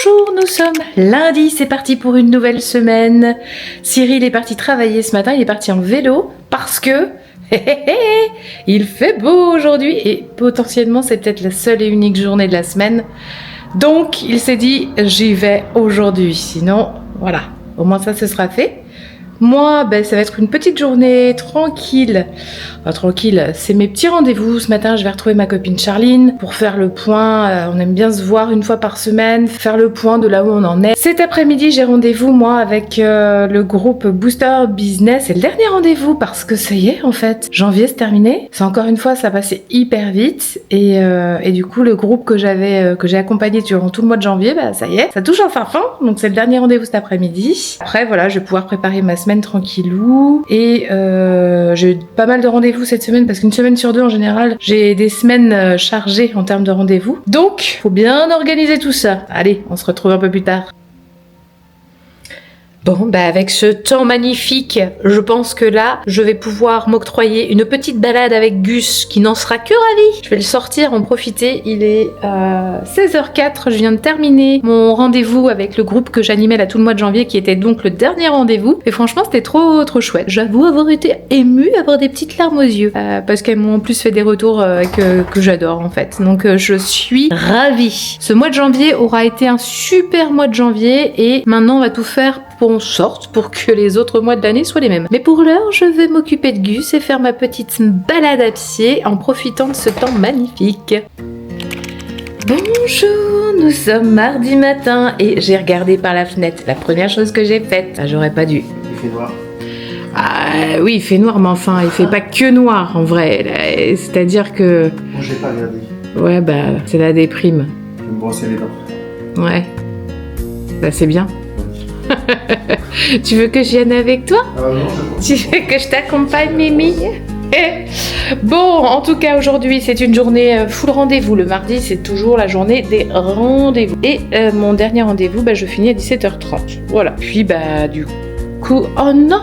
Bonjour, nous sommes lundi, c'est parti pour une nouvelle semaine. Cyril est parti travailler ce matin, il est parti en vélo parce que il fait beau aujourd'hui et potentiellement c'est peut-être la seule et unique journée de la semaine. Donc il s'est dit j'y vais aujourd'hui, sinon voilà, au moins ça ce sera fait. Moi, ça va être une petite journée tranquille. Enfin, tranquille, c'est mes petits rendez-vous. Ce matin, je vais retrouver ma copine Charline pour faire le point. On aime bien se voir une fois par semaine, faire le point de là où on en est. Cet après-midi, j'ai rendez-vous, moi, avec le groupe Booster Business. C'est le dernier rendez-vous parce que ça y est, en fait. Janvier, c'est terminé. C'est encore une fois, ça passait hyper vite. Et du coup, le groupe que j'ai accompagné durant tout le mois de janvier, ça y est, ça touche enfin fin. Donc, c'est le dernier rendez-vous cet après-midi. Après, voilà, je vais pouvoir préparer ma semaine tranquillou et j'ai eu pas mal de rendez-vous cette semaine parce qu'une semaine sur deux en général j'ai des semaines chargées en termes de rendez-vous, donc faut bien organiser tout ça. Allez, on se retrouve un peu plus tard. Bon, avec ce temps magnifique, je pense que là, je vais pouvoir m'octroyer une petite balade avec Gus, qui n'en sera que ravi. Je vais le sortir, en profiter. Il est 16h04, je viens de terminer mon rendez-vous avec le groupe que j'animais là tout le mois de janvier, qui était donc le dernier rendez-vous. Et franchement, c'était trop chouette. J'avoue avoir été émue, avoir des petites larmes aux yeux, parce qu'elles m'ont en plus fait des retours que j'adore en fait. Donc je suis ravie. Ce mois de janvier aura été un super mois de janvier, et maintenant on va tout faire pour sorte pour que les autres mois de l'année soient les mêmes. Mais pour l'heure, je vais m'occuper de Gus et faire ma petite balade à pied en profitant de ce temps magnifique. Bonjour, nous sommes mardi matin et j'ai regardé par la fenêtre. La première chose que j'ai faite, j'aurais pas dû. Il fait noir. Ah oui, il fait noir, mais enfin, il fait pas que noir en vrai. C'est-à-dire que... Moi, j'ai pas regardé. Ouais, c'est la déprime. Je vais me brosser les dents. Ouais. C'est bien. Tu veux que je vienne avec toi? Non, Tu veux que je t'accompagne, Mimi? Bon, en tout cas, aujourd'hui, c'est une journée full rendez-vous. Le mardi, c'est toujours la journée des rendez-vous. Et mon dernier rendez-vous, je finis à 17h30. Voilà. Puis, du coup... Oh non!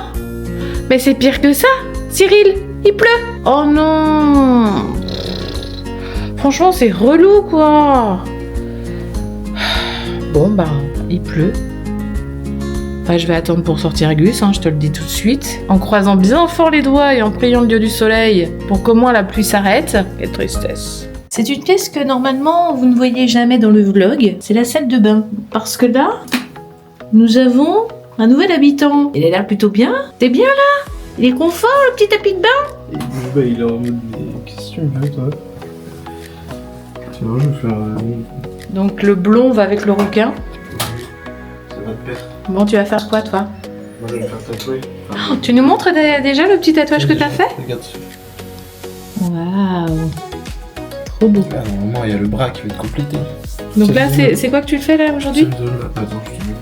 Mais c'est pire que ça! Cyril, il pleut! Oh non! Franchement, c'est relou, quoi! Bon, il pleut. Je vais attendre pour sortir Gus, je te le dis tout de suite. En croisant bien fort les doigts et en priant le dieu du soleil pour qu'au moins la pluie s'arrête. Quelle tristesse. C'est une pièce que normalement vous ne voyez jamais dans le vlog. C'est la salle de bain. Parce que là, nous avons un nouvel habitant. Il a l'air plutôt bien. T'es bien là? Il est confort, le petit tapis de bain? Il bouge, il est en mode, mais qu'est-ce que tu veux, toi? Tu vois, je vais faire... Donc le blond va avec le requin. Ça va te perdre. Bon, tu vas faire quoi, toi? Moi, je vais me faire tatouer. Oh, tu nous montres déjà le petit tatouage que t'as fait? Regarde. Waouh! Trop beau. Là, normalement, il y a le bras qui va être complété. Donc là, c'est quoi que tu le fais là aujourd'hui? Attends, je te mets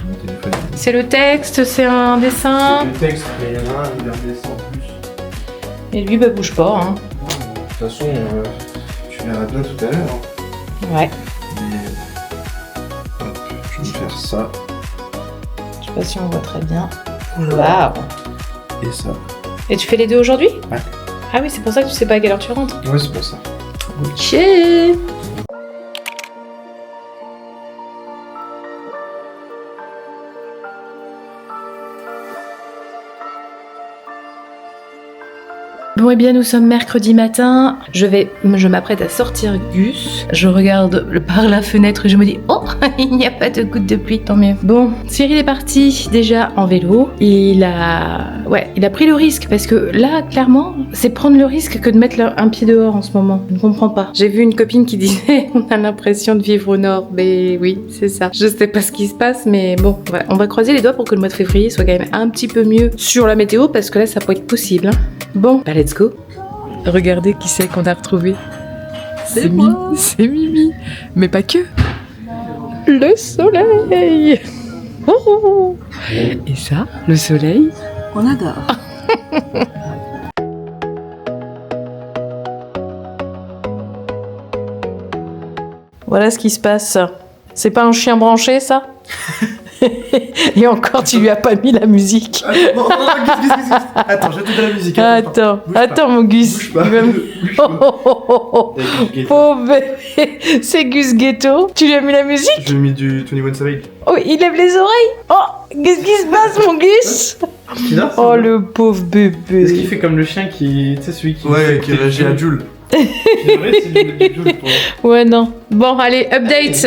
mon téléphone. C'est le texte, c'est un dessin. C'est le texte, mais il y en a un, il redescend en plus. Et lui, bouge pas. Hein. De toute façon, tu verras bien tout à l'heure. Ouais. Mais... Hop, je vais faire ça. Je sais pas si on voit très bien. Waouh! Et ça. Et tu fais les deux aujourd'hui? Ouais. Ah oui, c'est pour ça que tu sais pas à quelle heure tu rentres. Ouais, c'est pour ça. Ok. Bon, nous sommes mercredi matin. Je m'apprête à sortir Gus. Je regarde par la fenêtre et je me dis oh, il n'y a pas de goutte de pluie, tant mieux. Bon, Cyril est parti déjà en vélo. Il a pris le risque parce que là, clairement, c'est prendre le risque que de mettre un pied dehors en ce moment. Je ne comprends pas. J'ai vu une copine qui disait on a l'impression de vivre au nord. Mais oui, c'est ça. Je sais pas ce qui se passe, mais bon, on va croiser les doigts pour que le mois de février soit quand même un petit peu mieux sur la météo parce que là, ça peut être possible. Bon, let's go. Regardez qui c'est qu'on a retrouvé. C'est moi. C'est Mimi. Mais pas que. Le soleil. Oh. Et ça, le soleil, on adore. Voilà ce qui se passe. C'est pas un chien branché, ça? Et encore, tu lui as pas mis la musique. Attends, je vais te donner la musique. Attends, mon Gus. Bouge pas. Il va me- Bouge pas. Oh, pauvre bébé. C'est Gus Ghetto. Tu lui as mis la musique? J'ai mis du 21 Savage. Oh, il lève les oreilles. Oh, qu'est-ce qui se passe, mon Gus? Oh, le pauvre bébé. Est-ce qu'il fait comme le chien qui. Tu sais, celui qui. Ouais, qui réagit à Jules. C'est vrai, c'est du Jules pour. Ouais, non. Bon, allez, update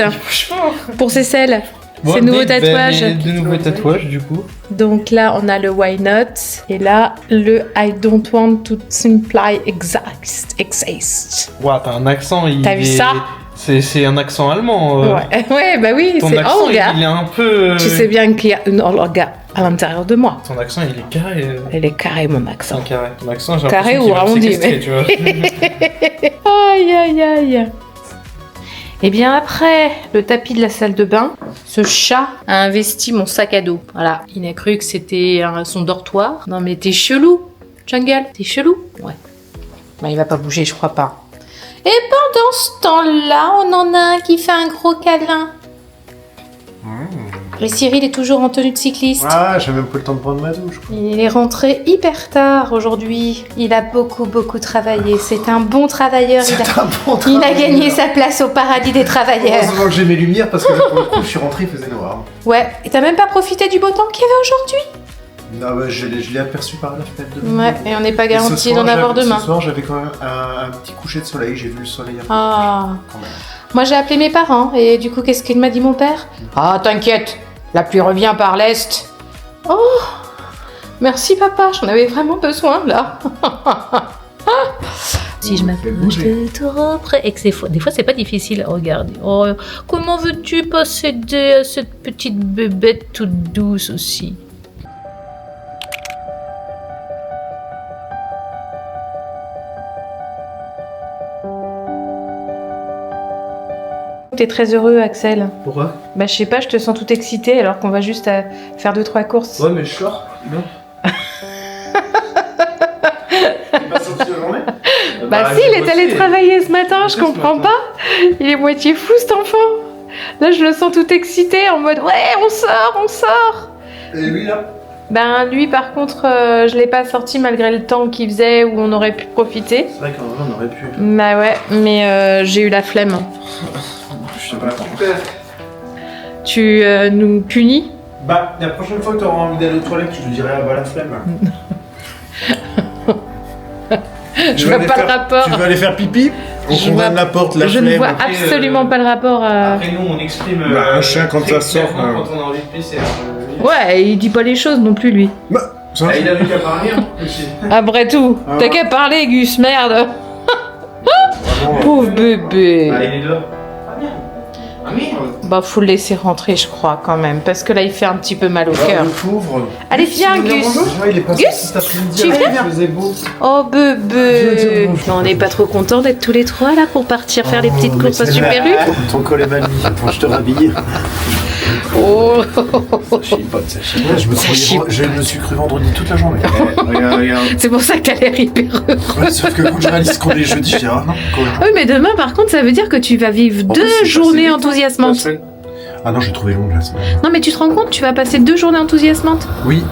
pour ces selles. Ces nouveaux tatouages. De nouveaux tatouages, du coup. Donc là, on a le Why Not. Et là, le I don't want to simply exist. Ouah, t'as un accent. T'as vu ça? C'est un accent allemand. Ouais, bah oui, Ton c'est accent, Olga. il est un peu. Tu sais bien qu'il y a une Olga à l'intérieur de moi. Ton accent, il est carré. Elle est carré, mon accent. Carré. Ton accent, j'ai Carré l'impression ou arrondi, mais... tu vois. Aïe, aïe, aïe. Et bien après le tapis de la salle de bain, ce chat a investi mon sac à dos. Voilà, il a cru que c'était son dortoir. Non mais t'es chelou, Jungle, t'es chelou. Ouais. Bah il va pas bouger, je crois pas. Et pendant ce temps-là, on en a un qui fait un gros câlin. Et Cyril est toujours en tenue de cycliste. Ah, j'ai même pas le temps de prendre ma douche. Quoi. Il est rentré hyper tard aujourd'hui. Il a beaucoup travaillé. C'est un bon travailleur. Il a gagné sa place au paradis des travailleurs. Heureusement que j'ai mes lumières parce que là, pour le coup, je suis rentré, il faisait noir. Ouais, et t'as même pas profité du beau temps qu'il y avait aujourd'hui? Non, bah, je l'ai aperçu par la fenêtre de Ouais, et on n'est pas Et ce garanti soir, d'en avoir demain. Ce soir, j'avais quand même un petit coucher de soleil. J'ai vu le soleil un peu. Ah. Quand même. Moi j'ai appelé mes parents et du coup qu'est-ce qu'il m'a dit mon père? Ah t'inquiète, la pluie revient par l'est. Oh, merci papa, j'en avais vraiment besoin là. Si je m'approche de trop près et que des fois c'est pas difficile à regarder. Oh, comment veux-tu posséder à cette petite bébête toute douce aussi? T'es très heureux, Axel. Pourquoi? Bah, je sais pas, je te sens tout excité alors qu'on va juste faire 2-3 courses. Ouais, mais je sors. Non. T'es pas sorti la journée? Bah, si, il est allé travailler ce matin, je comprends pas. Il est moitié fou cet enfant. Là, je le sens tout excité en mode ouais, on sort. Et lui là? Ben, lui, par contre, je l'ai pas sorti malgré le temps qu'il faisait où on aurait pu profiter. C'est vrai qu'en vrai, on aurait pu. Bah, ouais, mais j'ai eu la flemme. Je sais pas. Super. Tu nous punis? Bah, la prochaine fois que t'auras envie d'aller aux toilettes, tu lui dirais ah bah la flemme. Je vois pas le rapport. Tu veux aller faire pipi? On Je condamne vois- la porte, la Je flemme. ne vois absolument pas le rapport à... Après, nous, on exprime. Bah, un chien, quand très ça sort, clairement, quand on a envie de pisser. Ouais, il dit pas les choses non plus, lui. Bah, ça, Ah, il a vu qu'à parler hein, aussi. Après tout, Ah. t'as qu'à parler, Gus, merde. vraiment, Pauvre bébé. Ah, il est là. Ah merde. Ah merde. Bah, faut le laisser rentrer, je crois, quand même. Parce que là, il fait un petit peu mal au cœur. le pauvre. Allez, viens, Gus. Déjà, il est passé Gus, cet après-midi. tu viens? Il faisait beau. Oh, Viens bébé. dire bonjour. Non, on n'est pas trop contents d'être tous les trois, là, pour partir faire les petites courses à Super U. Ton col est mal mis. Attends, je te rhabille. Oh. Ça chipote, ça chipote. Ouais, je me suis cru vendredi toute la journée. Regarde. C'est pour ça que t'as l'air hyper heureux. Ouais, sauf que quand je réalise qu'on est jeudi, je dis ah non. Oui, mais demain, par contre, ça veut dire que tu vas vivre En plus, c'est 2 journées passé vite, enthousiasmantes. Ah non, j'ai trouvé longue la semaine. Non, mais tu te rends compte, tu vas passer 2 journées enthousiasmantes. Oui.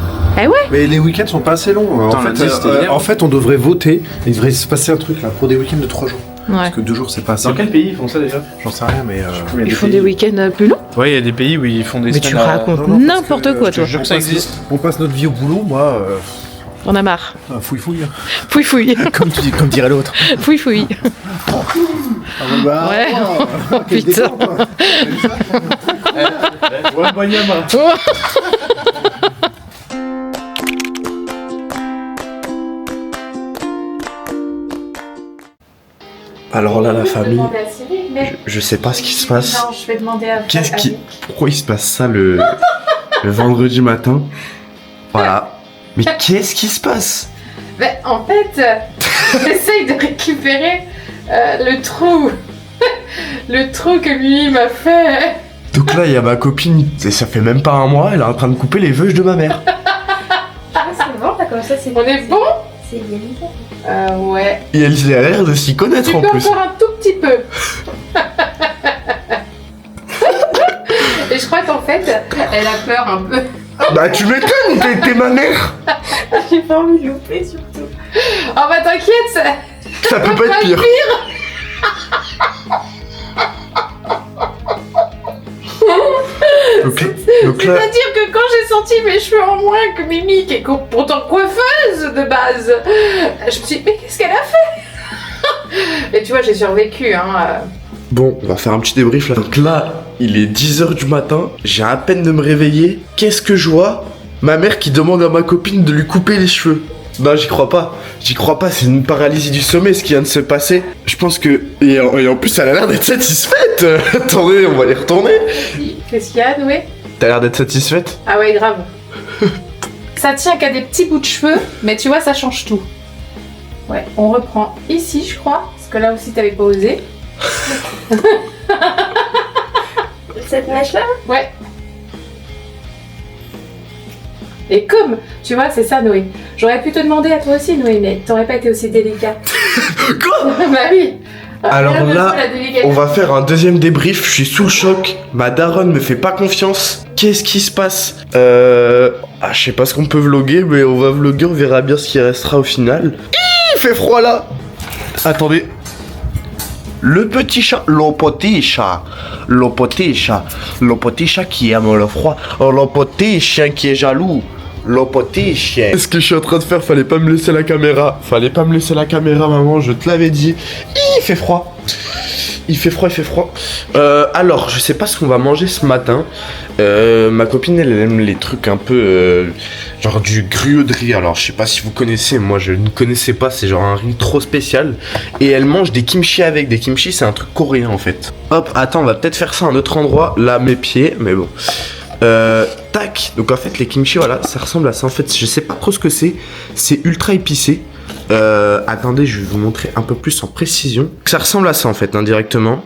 Eh ouais. Mais les week-ends sont pas assez longs. Attends, lundi, c'était hier. En fait, on devrait voter. Il devrait se passer un truc là pour des week-ends de 3 jours. Ouais. Parce que 2 jours, c'est pas assez. Dans quel pays ils font ça déjà? J'en sais rien, mais. Ils font des week-ends plus longs. Ouais, il y a des pays où ils font des Mais tu semaines à- racontes non, parce n'importe que, quoi, je te toi. jure que ça existe. On passe notre vie au boulot, moi. On a marre. Fouille. Fouille, fouille. Comme dirait l'autre. Fouille, fouille. Ah bah, Ouais. oh, quelle Putain. détente, hein. Ouais, Banyama. Alors là, la famille, je sais pas ce qui se passe. Non, je vais demander à... Pourquoi il se passe ça le vendredi matin? Voilà. Mais qu'est-ce qui se passe? Ben, en fait, j'essaye de récupérer le trou. Le trou que lui m'a fait. Donc là, il y a ma copine, et ça fait même pas un mois, elle est en train de couper les veuches de ma mère. Ah, c'est bon, là, comme ça, c'est On est bon? C'est bien nickel. Ouais. Et elle a l'air de s'y connaître Tu en peux plus. encore un tout petit peu. Et je crois qu'en fait, Elle a peur un peu. Bah tu m'étonnes, t'es ma mère. J'ai pas envie de louper surtout. Oh bah t'inquiète, Ça peut pas être pire. Donc là, c'est-à-dire que quand j'ai senti mes cheveux en moins que Mimi, qui est pourtant coiffeuse de base, je me suis dit, mais qu'est-ce qu'elle a fait? Et tu vois, j'ai survécu, hein. bon, on va faire un petit débrief là. Donc là, il est 10h du matin, j'ai à peine de me réveiller. Qu'est-ce que je vois? Ma mère qui demande à ma copine de lui couper les cheveux. Non, j'y crois pas. J'y crois pas, c'est une paralysie du sommeil ce qui vient de se passer. Je pense que... Et en plus, elle a l'air d'être satisfaite. Attendez, on va y retourner. Qu'est-ce qu'il y a, Noé? T'as l'air d'être satisfaite? Ah ouais, grave. Ça tient qu'à des petits bouts de cheveux, mais tu vois, ça change tout. Ouais, on reprend ici, je crois, parce que là aussi, t'avais pas osé. Cette mèche-là? Ouais. Et comme, tu vois, c'est ça, Noé. J'aurais pu te demander à toi aussi, Noé, mais t'aurais pas été aussi délicat. Quoi? Bah oui. Alors Regarde là, la délicatesse. on va faire un deuxième débrief, je suis sous le choc. Ma daronne me fait pas confiance. Qu'est-ce qui se passe? Je sais pas ce qu'on peut vloguer, mais on va vloguer, on verra bien ce qui restera au final. Il fait froid là. Attendez. Le petit chat, le petit chat, le petit chat, le petit chat qui aime le froid, le petit chien qui est jaloux, le petit chien. Ce que je suis en train de faire, fallait pas me laisser la caméra. Fallait pas me laisser la caméra, maman, je te l'avais dit. Il fait froid. Il fait froid, il fait froid. Alors, je sais pas ce qu'on va manger ce matin. Ma copine, elle aime les trucs un peu... genre du gruau de riz. Alors, je sais pas si vous connaissez. Moi, je ne connaissais pas. C'est genre un riz trop spécial. Et elle mange des kimchi avec. Des kimchi, c'est un truc coréen, en fait. Hop, attends, on va peut-être faire ça à un autre endroit. Là, mes pieds, mais bon. Tac. Donc, en fait, les kimchi, voilà, ça ressemble à ça. En fait, je sais pas trop ce que c'est. C'est ultra épicé. Attendez, je vais vous montrer un peu plus en précision. Ça ressemble à ça en fait, indirectement.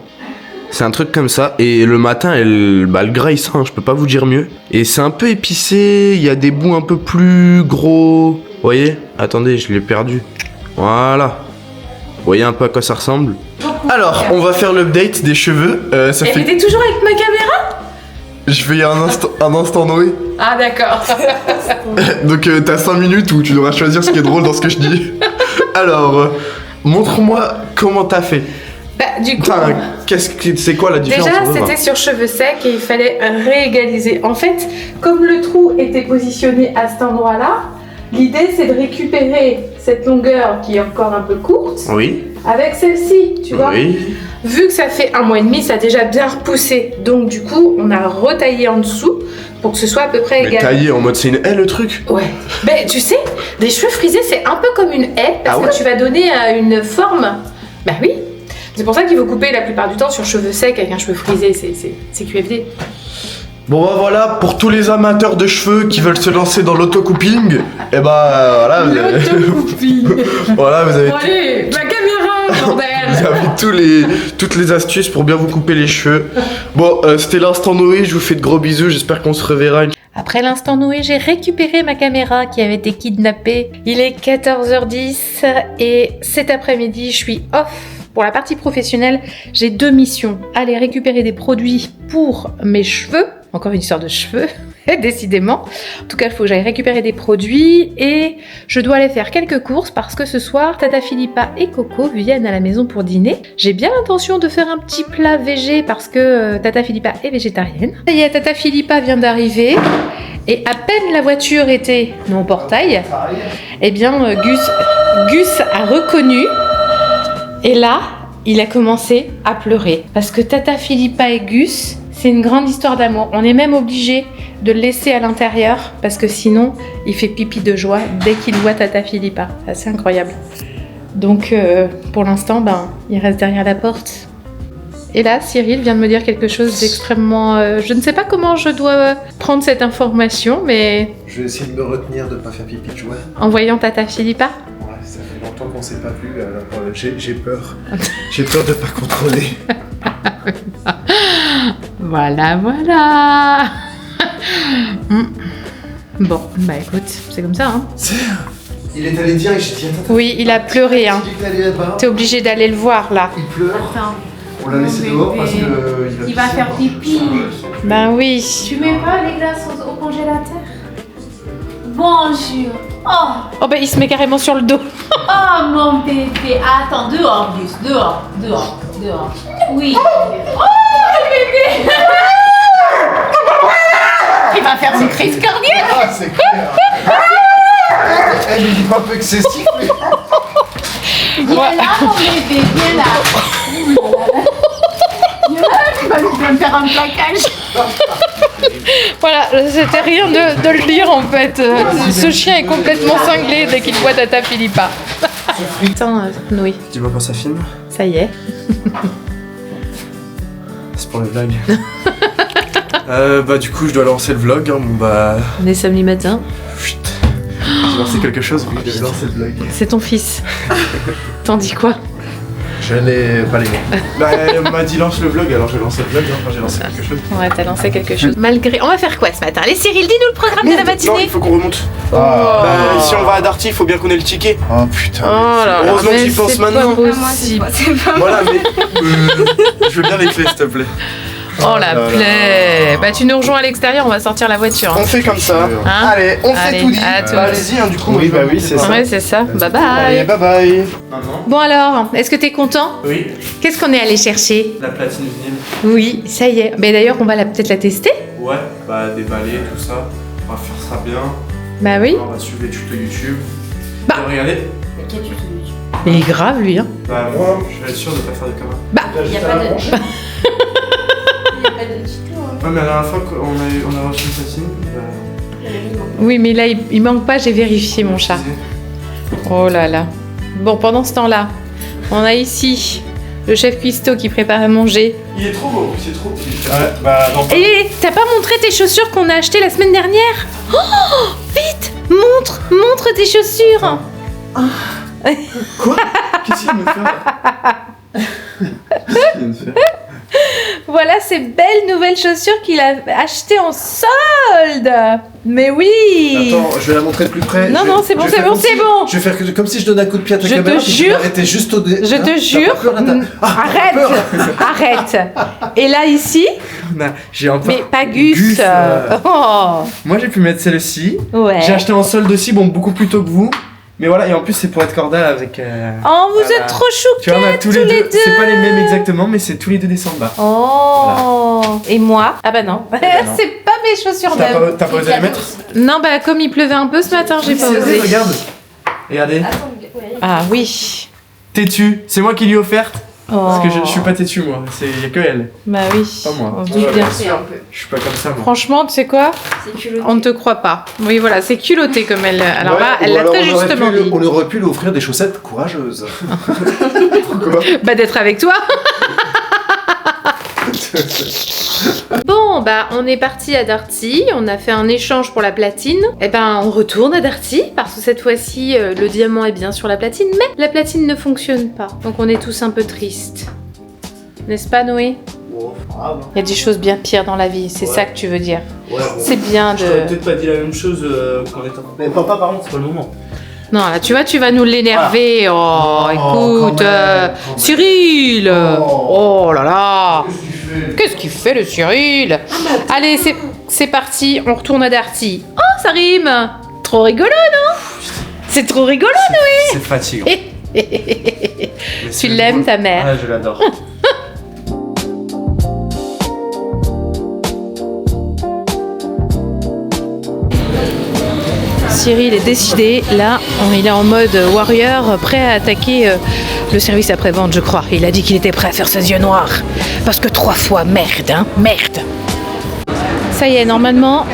C'est un truc comme ça. Et le matin, elle graisse, hein, je peux pas vous dire mieux. Et c'est un peu épicé, il y a des bouts un peu plus gros. Vous voyez? Attendez, je l'ai perdu. Voilà. Vous voyez un peu à quoi ça ressemble? Alors, on va faire l'update des cheveux. Ça Elle fait... était toujours avec ma caméra? Je fais un instant Noé. Ah d'accord. Donc t'as 5 minutes où tu devras choisir ce qui est drôle dans ce que je dis. Alors, montre-moi comment t'as fait. Bah du coup... Enfin, c'est quoi la différence? Déjà, On va voir. c'était sur cheveux secs et il fallait réégaliser. En fait, comme le trou était positionné à cet endroit-là, l'idée c'est de récupérer cette longueur qui est encore un peu courte Oui. avec celle-ci, tu vois. Oui. Vu que ça fait 1 mois et demi, ça a déjà bien repoussé. Donc du coup, on a retaillé en dessous pour que ce soit à peu près Mais égal. taillé en mode c'est une haie le truc. Ouais. Mais tu sais, des cheveux frisés, c'est un peu comme une haie parce Ah ouais que tu vas donner une forme. Bah oui. C'est pour ça qu'il faut couper la plupart du temps sur cheveux secs avec un cheveu frisé. C'est QFD. Bon bah voilà, pour tous les amateurs de cheveux qui veulent se lancer dans l'auto-couping, et bah voilà, vous avez... voilà, vous avez... Bon, allez, ma caméra, bordel. Vous avez toutes les astuces pour bien vous couper les cheveux. Bon, c'était l'instant Noé, je vous fais de gros bisous, j'espère qu'on se reverra. Après l'instant Noé, j'ai récupéré ma caméra qui avait été kidnappée. Il est 14h10 et cet après-midi, je suis off. Pour la partie professionnelle, j'ai 2 missions. Aller récupérer des produits pour mes cheveux. Encore une histoire de cheveux, décidément. En tout cas, il faut que j'aille récupérer des produits et je dois aller faire quelques courses parce que ce soir, Tata Philippa et Coco viennent à la maison pour dîner. J'ai bien l'intention de faire un petit plat végé parce que Tata Philippa est végétarienne. Ça y est, Tata Philippa vient d'arriver et à peine la voiture était dans le portail, eh bien, Gus a reconnu et là, il a commencé à pleurer parce que Tata Philippa et Gus, c'est une grande histoire d'amour. On est même obligé de le laisser à l'intérieur parce que sinon, il fait pipi de joie dès qu'il voit Tata Philippa. C'est assez incroyable. Donc, pour l'instant, il reste derrière la porte. Et là, Cyril vient de me dire quelque chose d'extrêmement... je ne sais pas comment je dois prendre cette information, mais... Je vais essayer de me retenir de pas faire pipi de joie. En voyant Tata Philippa. Ouais, ça fait longtemps qu'on s'est pas vu, alors j'ai peur. J'ai peur de pas contrôler. Voilà, voilà. Bon, bah écoute, c'est comme ça, hein. Il est allé dire et j'ai dit attends. Oui, il a pleuré, hein. Tu dis que t'allais là-bas. T'es obligé d'aller le voir, là. Il pleure. Attends. On l'a laissé dehors parce que Il va faire pipi. Ben oui. Tu mets pas les glaces au congélateur? Bonjour. Oh, Oh ben il se met carrément sur le dos. oh mon bébé. Attends, dehors, Gus. Dehors. Oui. Oh, le bébé. Il va faire une crise cardiaque. Ah, c'est clair. Elle lui dit pas un peu excessif, mais... Viens là, mon bébé. Viens là. Viens là, tu vas me faire un plaquage. Voilà, c'était rien de le dire en fait. Ce chien est complètement cinglé dès qu'il voit Tata Philippa. Attends, oui, Dis-moi quand ça filme. ça y est. C'est pour le vlog. Bah du coup je dois lancer le vlog. Hein. Bon bah... On est samedi matin. Chut. J'ai lancé quelque chose. Oui, j'ai lancé le vlog. C'est ton fils. T'en dis quoi? Je n'ai pas les mots. Bah elle m'a dit lance le vlog, alors j'ai lancé le vlog. Hein. Enfin, j'ai lancé quelque chose. Ouais, t'as lancé quelque chose. Malgré... On va faire quoi ce matin? Allez Cyril, dis-nous le programme de la Non, matinée. il faut qu'on remonte. Ah, Bah si on va à Darty, il faut bien qu'on ait le ticket. oh putain. Oh là là, Heureusement que mais j'y pense c'est maintenant. pas possible. Voilà, mais... je veux bien les clés, s'il te plaît. Oh la là là. plaie. Bah tu nous rejoins à l'extérieur, on va sortir la voiture. On fait comme ça. Hein? Allez, on Allez, fait tout dit. à tout. Bah, allez-y, hein, du coup. Oui, bah oui, c'est ça. Ouais, c'est ça. Bye Allez, bye. bye bye. Bon alors, est-ce que t'es content? Oui, Qu'est-ce qu'on est allé chercher? la platine vinyle. Oui, ça y est. Mais d'ailleurs, on va peut-être la tester. Ouais, bah déballer, tout ça. On va faire ça bien. Bah oui. On va suivre les tutos YouTube. Bah. Regardez. Il est grave lui, hein. Bah moi, je vais être sûr de pas faire de caméra. Il n'y a pas de... Il n'y a pas de tuto. Ouais, mais la dernière fois qu'on a reçu une platine, bah... Oui, mais là, il manque pas, j'ai vérifié mon chat. Oh là là. Bon, pendant ce temps-là, on a ici le chef cuistot qui prépare à manger. Il est trop beau, c'est trop petit. Ouais, bah non. Et t'as pas montré tes chaussures qu'on a achetées la semaine dernière? Oh, vite, montre tes chaussures. Quoi? Qu'est-ce qu'il vient de me faire là? Qu'est-ce qu'il vient de faire? Voilà ces belles nouvelles chaussures qu'il a achetées en solde. Mais oui. Attends, je vais la montrer de plus près. Non, Je vais- non, c'est bon, je vais c'est faire bon, comme c'est si- bon. Je vais faire comme si je donnais un coup de pied à ta Je te caméra. puis jure- vais arrêter juste au dé. Je Hein, te t'as jure, pas peur, là, t'as arrête, peur. arrête. Et là ici, J'ai encore. mais pas Gus. Gus, Oh, Moi j'ai pu mettre celle-ci. ouais. J'ai acheté en solde aussi, bon beaucoup plus tôt que vous. Mais voilà, et en plus c'est pour être cordial avec. Oh, vous Voilà. êtes trop Tu vois, on a chouquettes tous tous les les deux. deux. C'est pas les mêmes exactement, mais c'est tous les deux des sandbas. Oh. Et moi? Ah bah non. non. C'est pas mes chaussures T'as d'homme. pas osé les mettre? Non, bah comme il pleuvait un peu ce matin, j'ai pas osé. Regarde. Regardez. Attends, ouais. Ah oui. Têtu. C'est moi qui lui ai offerte. Parce que je Oh. suis pas têtu moi. Y a que elle. Bah oui. Pas moi. On se doute bien. C'est un peu. Je suis pas comme ça moi. Franchement, tu sais quoi? C'est culotté. On ne te croit pas. Oui, voilà, c'est culotté comme elle. Alors Ouais, là, ou elle l'a alors très on aurait justement pu dit. On aurait pu lui offrir des chaussettes courageuses. Bah d'être avec toi. Bon, bah on est parti à Darty, on a fait un échange pour la platine. Et ben on retourne à Darty parce que cette fois-ci le diamant est bien sur la platine, mais la platine ne fonctionne pas. Donc on est tous un peu tristes. N'est-ce pas Noé? Il y a des choses bien pires dans la vie, c'est ça que tu veux dire. C'est bien J'aurais de... peut-être pas dit la même chose quand on était en. Mais papa par contre c'est pas le moment. Non, là tu vois, tu vas nous l'énerver. Oh, écoute, quand même. Cyril. Oh là là. Qu'est-ce qu'il fait le Cyril? Allez, c'est parti, on retourne à Darty. Oh, ça rime. Trop rigolo, non? C'est trop rigolo, C'est fatigant. Noé. Mais c'est Tu l'aimes, drôle. ta mère? Ah je l'adore. Cyril est décidé, là, il est en mode warrior, prêt à attaquer le service après-vente, je crois. Il a dit qu'il était prêt à faire ses yeux noirs. Parce que 3 fois, merde, hein, merde. Ça y est, normalement,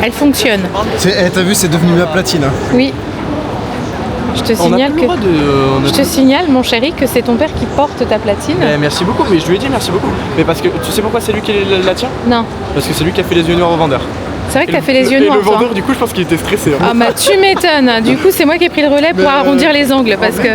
elle fonctionne. T'as vu, c'est devenu ma platine. Oui. Je te signale que... Je te signale, mon chéri, que c'est ton père qui porte ta platine. Merci beaucoup, mais je lui ai dit merci beaucoup. Mais parce que tu sais pourquoi c'est lui qui la tient? Non. Parce que c'est lui qui a fait les yeux noirs au vendeur. C'est vrai que t'as fait les yeux Et noirs, le toi. vendeur, du coup, je pense qu'il était stressé. Hein. Ah bah tu m'étonnes. Du coup, c'est moi qui ai pris le relais pour arrondir les angles parce que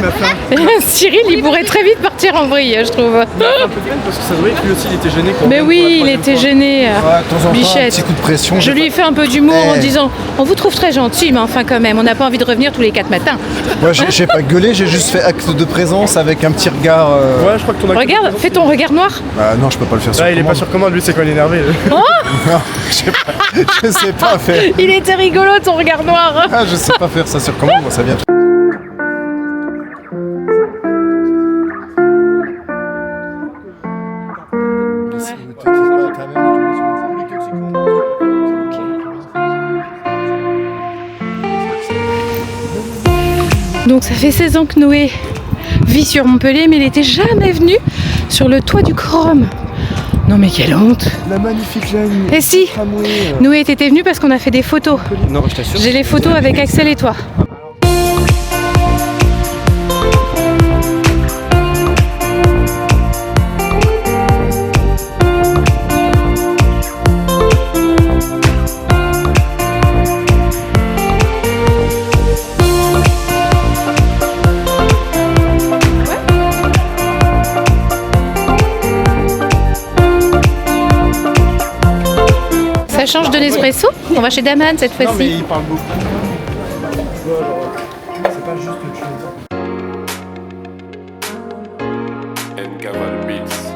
Cyril, il pourrait très vite partir en vrille, je trouve. Un peu de peine parce que ça se voyait que lui aussi, il était gêné. Quand Mais même, oui, pour la il troisième était fois. gêné. Ouais, de temps en temps, un Bichette. petit coup de pression. Je lui ai fait un peu d'humour en Eh. disant on vous trouve très gentil, mais enfin quand même, on n'a pas envie de revenir tous les 4 matins. Moi, j'ai pas gueulé, j'ai juste fait acte de présence avec un petit regard. Ouais, je crois que ton acte- Regarde, fais ton regard noir. Bah non, je peux pas le faire sur Là, il est pas commande. sur commande, lui, c'est quand il est énervé. Non, je sais pas faire. Il était rigolo ton regard noir. Ah, je sais pas faire ça sur commande, moi ça vient tout. Donc ça fait 16 ans que Noé vit sur Montpellier, mais il était jamais venu sur le toit du Corum. Non mais quelle honte. La magnifique ligne. Et si, Noé était venu parce qu'on a fait des photos. Non, je t'assure. J'ai les photos avec Axel et toi. Ça change de l'espresso. On va chez Daman cette Non, mais fois-ci. il parle beaucoup. C'est pas juste une chose. Encaval Beats.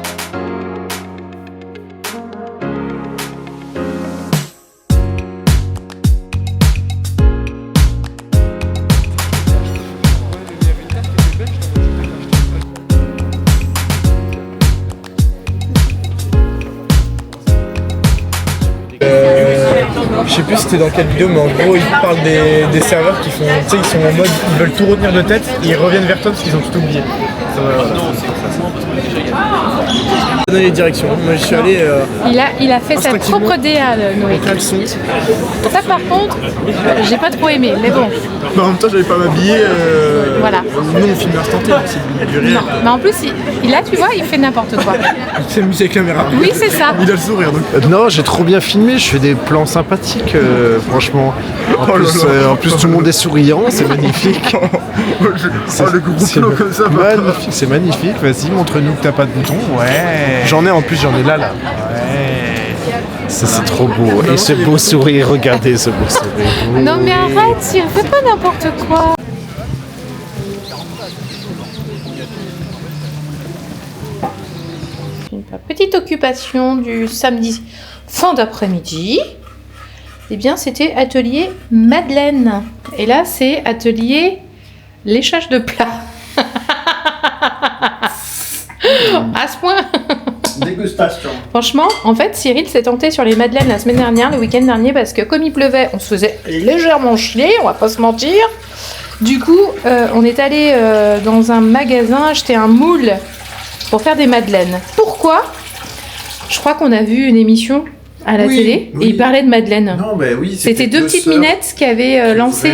Je sais plus c'était dans quelle vidéo, mais en gros ils parlent des serveurs qui font, tu sais, ils sont en mode, ils veulent tout retenir de tête, et ils reviennent vers toi parce qu'ils ont tout oublié. Donner les directions. Moi je suis allé Il a fait sa Instinctivement. propre DA, Noé. en caleçon. Ça par contre, j'ai pas trop aimé, mais bon. Mais en même temps j'avais pas m'habiller. Voilà. Nous on filme l'instant T, c'est du Non, rire. mais en plus, là, tu vois, il fait n'importe quoi. Il s'est amusé avec la caméra. Oui, c'est ça. Il a le sourire donc. Non, j'ai trop bien filmé, je fais des plans sympathiques, franchement. En plus, tout le monde est souriant, c'est magnifique. le gros C'est plan comme ça. magnifique, c'est magnifique. Vas-y, montre-nous que t'as pas de bouton. Ouais. J'en ai en plus, j'en ai là. Ouais. Ça, c'est trop beau. Et ce beau sourire, regardez ce beau sourire. Non, mais arrête, Cyril, fais pas n'importe quoi. Une petite occupation du samedi fin d'après-midi. Eh bien, c'était atelier Madeleine. Et là, c'est atelier léchage de plat. À ce point. Dégustation. Franchement, en fait, Cyril s'est tenté sur les madeleines la semaine dernière, le week-end dernier, parce que comme il pleuvait, on se faisait légèrement chier, on va pas se mentir. Du coup, on est allé dans un magasin acheter un moule pour faire des madeleines. Pourquoi ? Je crois qu'on a vu une émission à la Oui, télé oui. et il parlait de madeleine. Non, bah oui. C'était deux petites sœurs. minettes qui avaient lancé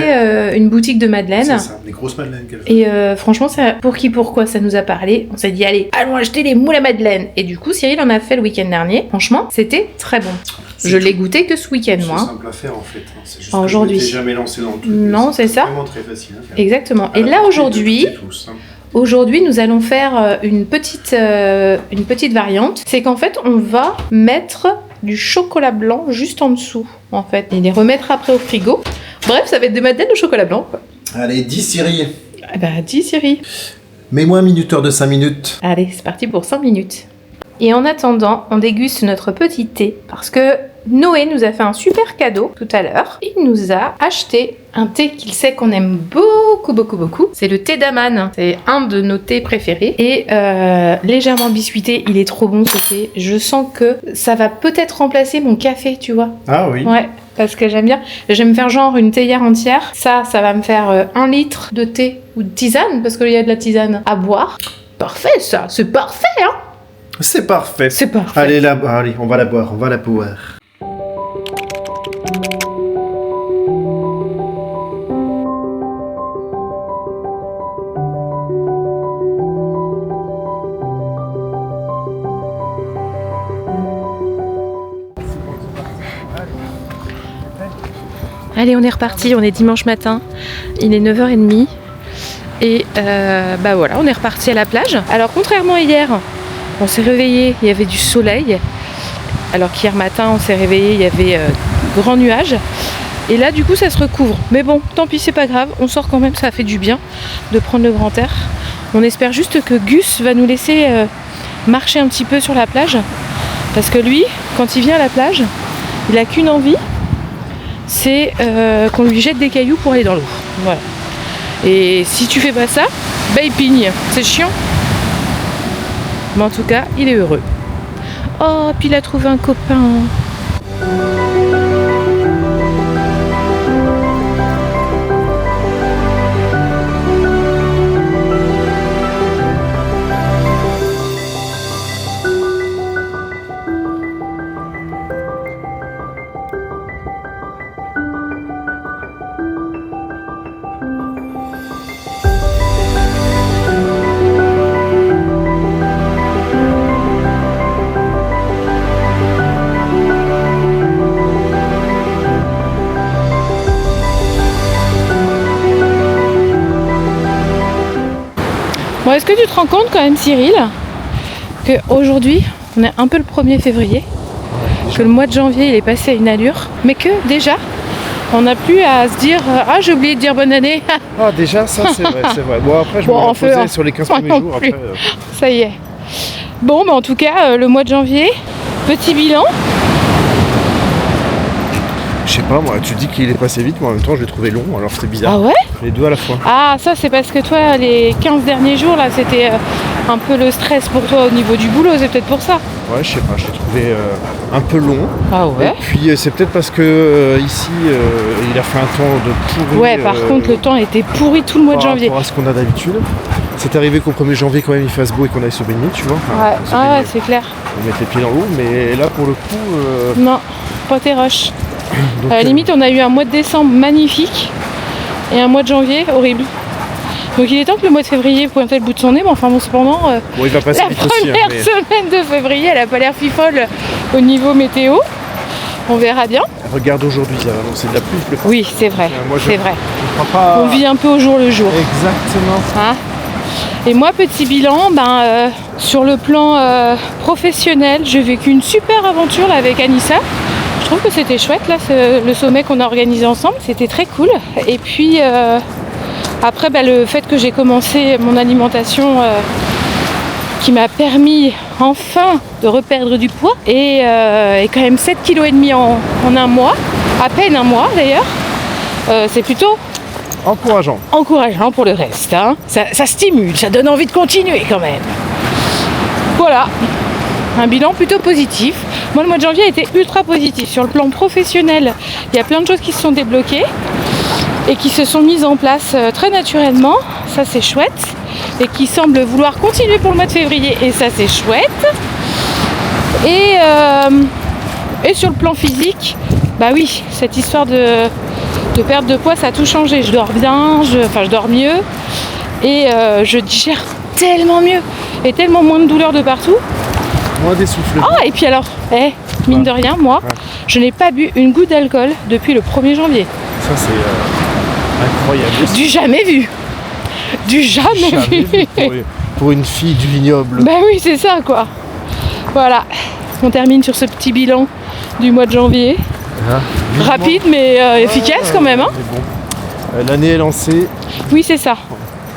une boutique de madeleine. C'est ça, des grosses madeleines qu'elles font. Et franchement, ça, pour qui, pourquoi ça nous a parlé. On s'est dit, allez, allons acheter les moules à madeleine. Et du coup, Cyril en a fait le week-end dernier. Franchement, c'était très bon. C'est Je tout. l'ai goûté que ce week-end, moi. C'est simple à faire en fait. hein. C'est juste Aujourd'hui. que je m'étais jamais lancé dans le truc. Non, c'est ça. Vraiment très facile à faire. Exactement. Et À la là, portée de aujourd'hui, toutes et tous, hein. aujourd'hui, nous allons faire une petite variante. C'est qu'en fait, on va mettre du chocolat blanc juste en dessous, en fait. Et les remettre après au frigo. Bref, ça va être des madeleines au chocolat blanc, quoi. Allez, 10 Siri. Eh ben, dis, Cyril. Mets-moi un minuteur de 5 minutes. Allez, c'est parti pour 5 minutes. Et en attendant, on déguste notre petit thé parce que Noé nous a fait un super cadeau tout à l'heure. Il nous a acheté un thé qu'il sait qu'on aime beaucoup, beaucoup, beaucoup. C'est le thé d'Aman. C'est un de nos thés préférés. Et légèrement biscuité, il est trop bon ce thé. Je sens que ça va peut-être remplacer mon café, tu vois. Ah oui. Ouais, parce que j'aime bien. J'aime faire genre une théière entière. Ça va me faire 1 litre de thé ou de tisane parce qu'il y a de la tisane à boire. Parfait ça, c'est parfait hein. C'est parfait. C'est parfait. Allez, allez, on va la boire, on va la boire. Allez, on est reparti, on est dimanche matin, il est 9h30 et bah voilà, on est reparti à la plage. Alors contrairement à hier, on s'est réveillé, il y avait du soleil, alors qu'hier matin on s'est réveillé, il y avait grand nuage. Et là du coup ça se recouvre. Mais bon, tant pis, c'est pas grave, on sort quand même, ça fait du bien de prendre le grand air. On espère juste que Gus va nous laisser marcher un petit peu sur la plage. Parce que lui, quand il vient à la plage, il a qu'une envie, c'est qu'on lui jette des cailloux pour aller dans l'eau. Voilà. Et si tu fais pas ça, bah il pigne. C'est chiant. Mais en tout cas, il est heureux. Oh, puis il a trouvé un copain. Bon, est-ce que tu te rends compte quand même, Cyril, qu'aujourd'hui, on est un peu le 1er février, que le mois de janvier, il est passé à une allure, mais que déjà, on n'a plus à se dire « Ah, j'ai oublié de dire bonne année !» Ah, déjà, ça, c'est vrai, c'est vrai. Bon, après, je me reposais sur les 15 premiers jours. Après, Ça y est. Bon, bah, en tout cas, le mois de janvier, petit bilan. Je sais pas, moi, tu dis qu'il est passé vite, mais en même temps, je l'ai trouvé long, alors c'est bizarre. Ah ouais? Les deux à la fois. Ah, ça, c'est parce que toi, les 15 derniers jours, là, c'était un peu le stress pour toi au niveau du boulot, c'est peut-être pour ça. Ouais, je sais pas, je l'ai trouvé un peu long. Ah ouais? Et puis, c'est peut-être parce que ici, il a fait un temps de pourri. Ouais, par contre, le temps était pourri tout le mois de janvier. Par rapport à ce qu'on a d'habitude. C'est arrivé qu'au 1er janvier, quand même, il fasse beau et qu'on aille se baigner, tu vois. Enfin, Ouais, ah ouais, c'est clair. On met les pieds dans l'eau, mais là, pour le coup... Non, pas tes rushs. donc, À la limite, on a eu un mois de décembre magnifique et un mois de janvier horrible. Donc il est temps que le mois de février pointe le bout de son nez, mais enfin bon, cependant, bon, il va passer la vite aussi, première hein, mais... semaine de février, elle a pas l'air fifole au niveau météo. On verra bien. Regarde aujourd'hui, ça va annoncer de la pluie, plus. Oui, c'est vrai, Moi, c'est vrai. Je crois pas... On vit un peu au jour le jour. Exactement. Hein. Et moi, petit bilan, sur le plan professionnel, j'ai vécu une super aventure là, avec Anissa. Je trouve que c'était chouette là, le sommet qu'on a organisé ensemble, c'était très cool. Et puis après, le fait que j'ai commencé mon alimentation qui m'a permis enfin de reperdre du poids et quand même 7,5 kg en un mois, à peine un mois d'ailleurs, c'est plutôt encourageant pour le reste. Hein. Ça stimule, ça donne envie de continuer quand même. Voilà. Un bilan plutôt positif. Moi, le mois de janvier a été ultra positif. Sur le plan professionnel, il y a plein de choses qui se sont débloquées et qui se sont mises en place très naturellement. Ça, c'est chouette. Et qui semblent vouloir continuer pour le mois de février. Et ça, c'est chouette. Et sur le plan physique, bah oui, cette histoire de perte de poids, ça a tout changé. Je dors bien, je dors mieux. Et je digère tellement mieux. Et tellement moins de douleurs de partout. Moins d'essoufflement. Ah, et puis alors, mine de rien, moi, je n'ai pas bu une goutte d'alcool depuis le 1er janvier. Ça, c'est incroyable. Du jamais vu. Du jamais vu. Pour une fille du vignoble. Bah oui, c'est ça, quoi. Voilà. On termine sur ce petit bilan du mois de janvier. Rapide, mais efficace quand même. Hein. Bon. L'année est lancée. Oui, c'est ça.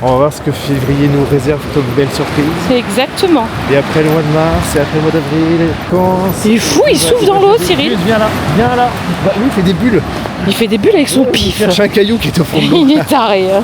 On va voir ce que février nous réserve comme belle surprise. C'est exactement. Et après le mois de mars, et après le mois d'avril, quand... Il est fou, il souffle dans l'eau, Cyril. Viens là, viens là. Bah oui, il fait des bulles. Il fait des bulles avec son Il pif. cherche un caillou qui est au fond de l'eau. Il est taré. Hein.